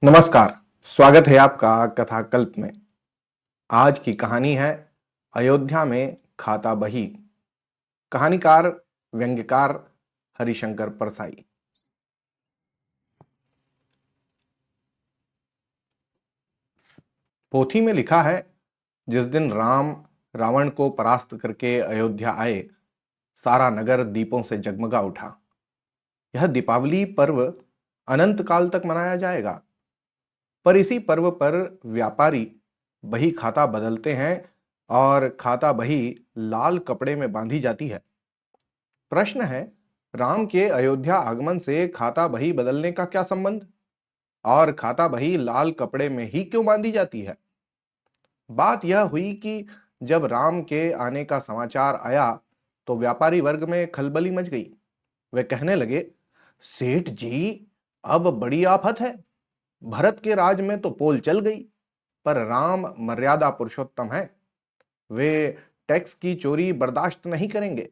नमस्कार, स्वागत है आपका कथाकल्प में। आज की कहानी है अयोध्या में खाता बही। कहानीकार व्यंग्यकार हरिशंकर परसाई। पोथी में लिखा है, जिस दिन राम रावण को परास्त करके अयोध्या आए, सारा नगर दीपों से जगमगा उठा। यह दीपावली पर्व अनंत काल तक मनाया जाएगा। पर इसी पर्व पर व्यापारी बही खाता बदलते हैं और खाता बही लाल कपड़े में बांधी जाती है। प्रश्न है, राम के अयोध्या आगमन से खाता बही बदलने का क्या संबंध, और खाता बही लाल कपड़े में ही क्यों बांधी जाती है? बात यह हुई कि जब राम के आने का समाचार आया तो व्यापारी वर्ग में खलबली मच गई। वे कहने लगे, सेठ जी, अब बड़ी आफत है। भरत के राज में तो पोल चल गई, पर राम मर्यादा पुरुषोत्तम है। वे टैक्स की चोरी बर्दाश्त नहीं करेंगे।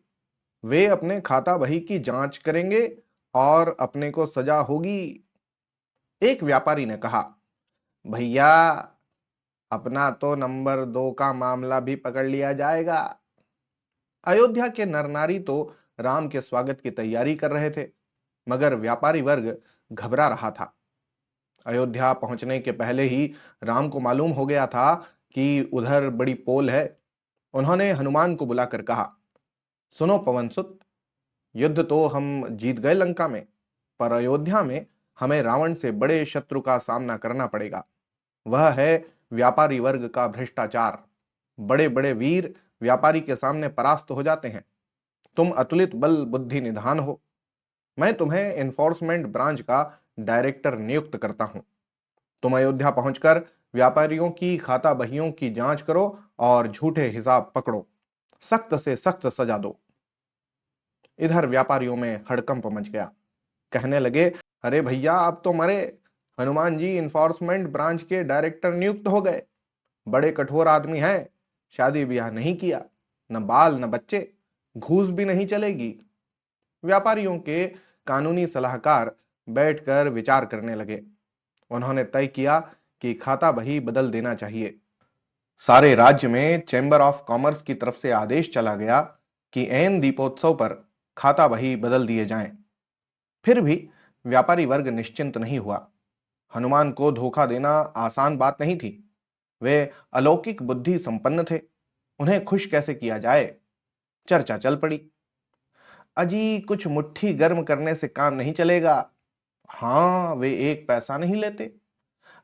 वे अपने खाता बही की जांच करेंगे और अपने को सजा होगी। एक व्यापारी ने कहा, भैया, अपना तो नंबर 2 का मामला भी पकड़ लिया जाएगा। अयोध्या के नर नारी तो राम के स्वागत की तैयारी कर रहे थे, मगर व्यापारी वर्ग घबरा रहा था। अयोध्या पहुंचने के पहले ही राम को मालूम हो गया था कि उधर बड़ी पोल है। उन्होंने हनुमान को बुलाकर कहा, सुनो पवनसुत, युद्ध तो हम जीत गए लंका में, पर अयोध्या में हमें रावण से बड़े शत्रु का सामना करना पड़ेगा। वह है व्यापारी वर्ग का भ्रष्टाचार। बड़े बड़े वीर व्यापारी के सामने परास्त हो जाते हैं। तुम अतुलित बल बुद्धि निधान हो। मैं तुम्हें एनफोर्समेंट ब्रांच का डायरेक्टर नियुक्त करता हूं। तुम अयोध्या पहुंचकर व्यापारियों की खाता बहियों की जांच करो और झूठे हिसाब पकड़ो। सख्त से सख्त सजा दो। इधर व्यापारियों में हड़कंप मच गया। कहने लगे, अरे भैया, अब तो मरे। हनुमान जी इन्फोर्समेंट ब्रांच के डायरेक्टर नियुक्त हो गए। बड़े कठोर आदमी हैं। शादी ब्याह नहीं किया, न बाल न बच्चे, घूस भी नहीं चलेगी। व्यापारियों के कानूनी सलाहकार बैठकर विचार करने लगे। उन्होंने तय किया कि खाता बही बदल देना चाहिए। सारे राज्य में चैम्बर ऑफ कॉमर्स की तरफ से आदेश चला गया कि ऐन दीपोत्सव पर खाता बही बदल दिए जाएं। फिर भी व्यापारी वर्ग निश्चिंत नहीं हुआ। हनुमान को धोखा देना आसान बात नहीं थी। वे अलौकिक बुद्धि संपन्न थे। उन्हें खुश कैसे किया जाए? चर्चा चल पड़ी। अजी, कुछ मुट्ठी गर्म करने से काम नहीं चलेगा। हाँ, वे एक पैसा नहीं लेते।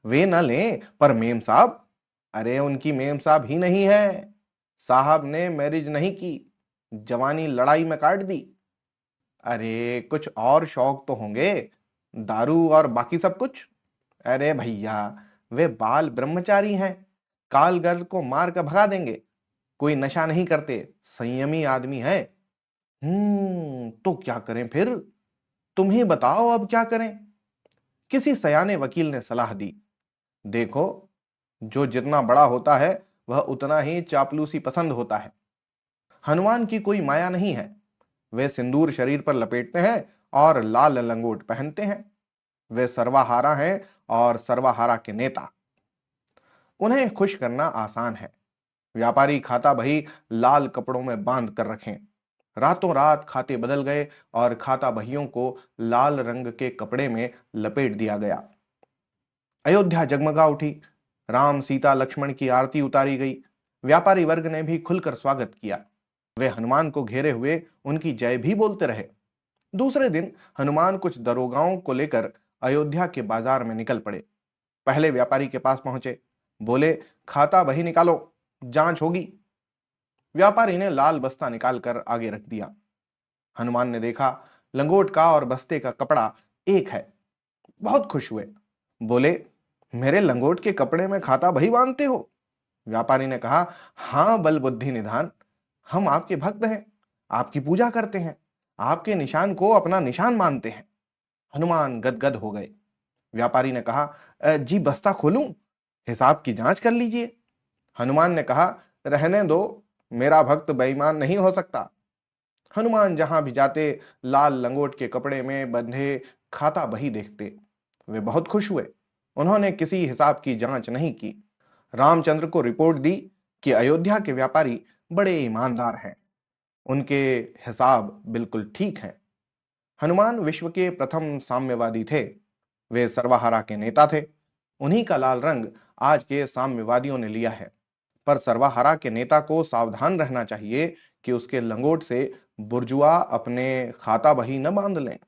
वे न लें, पर मेम साहब, अरे उनकी मेम साहब ही नहीं है। साहब ने मैरिज नहीं की, जवानी लड़ाई में काट दी। अरे कुछ और शौक तो होंगे, दारू और बाकी सब कुछ। अरे भैया, वे बाल ब्रह्मचारी हैं, काल गर्ल को मार कर भगा देंगे। कोई नशा नहीं करते, संयमी आदमी है। तो क्या करें फिर? तुम ही बताओ, अब क्या करें? किसी सयाने वकील ने सलाह दी, देखो, जो जितना बड़ा होता है वह उतना ही चापलूसी पसंद होता है। हनुमान की कोई माया नहीं है। वे सिंदूर शरीर पर लपेटते हैं और लाल लंगोट पहनते हैं। वे सर्वाहारा हैं और सर्वाहारा के नेता। उन्हें खुश करना आसान है। व्यापारी खाता बही लाल कपड़ों में बांध कर रखें। रातों रात खाते बदल गए और खाता बहियों को लाल रंग के कपड़े में लपेट दिया गया। अयोध्या जगमगा उठी। राम सीता लक्ष्मण की आरती उतारी गई। व्यापारी वर्ग ने भी खुलकर स्वागत किया। वे हनुमान को घेरे हुए उनकी जय भी बोलते रहे। दूसरे दिन हनुमान कुछ दरोगाओं को लेकर अयोध्या के बाजार में निकल पड़े। पहले व्यापारी के पास पहुंचे। बोले, खाता बही निकालो, जांच होगी। व्यापारी ने लाल बस्ता निकालकर आगे रख दिया। हनुमान ने देखा, लंगोट का और बस्ते का कपड़ा एक है। बहुत खुश हुए। बोले, मेरे लंगोट के कपड़े में खाता बही बांधते हो? व्यापारी ने कहा, हां बल बुद्धि निधान, हम आपके भक्त हैं, आपकी पूजा करते हैं, आपके निशान को अपना निशान मानते हैं। हनुमान गदगद हो गए। व्यापारी ने कहा, जी बस्ता खोलूं? हिसाब की जांच कर लीजिए। हनुमान ने कहा, रहने दो, मेरा भक्त बेईमान नहीं हो सकता। हनुमान जहां भी जाते लाल लंगोट के कपड़े में बंधे खाता बही देखते। वे बहुत खुश हुए। उन्होंने किसी हिसाब की जांच नहीं की। रामचंद्र को रिपोर्ट दी कि अयोध्या के व्यापारी बड़े ईमानदार हैं। उनके हिसाब बिल्कुल ठीक हैं। हनुमान विश्व के प्रथम साम्यवादी थे। वे सर्वहारा के नेता थे। उन्हीं का लाल रंग आज के साम्यवादियों ने लिया है। पर सर्वहारा के नेता को सावधान रहना चाहिए कि उसके लंगोट से बुर्जुआ अपने खाता बही न बांध लें।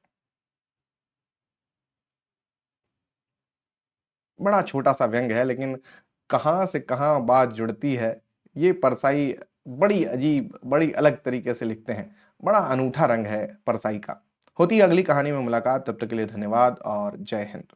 बड़ा छोटा सा व्यंग है, लेकिन कहां से कहां बात जुड़ती है। ये परसाई बड़ी अजीब, बड़ी अलग तरीके से लिखते हैं। बड़ा अनूठा रंग है परसाई का। होती है अगली कहानी में मुलाकात, तब तक के लिए धन्यवाद और जय हिंद।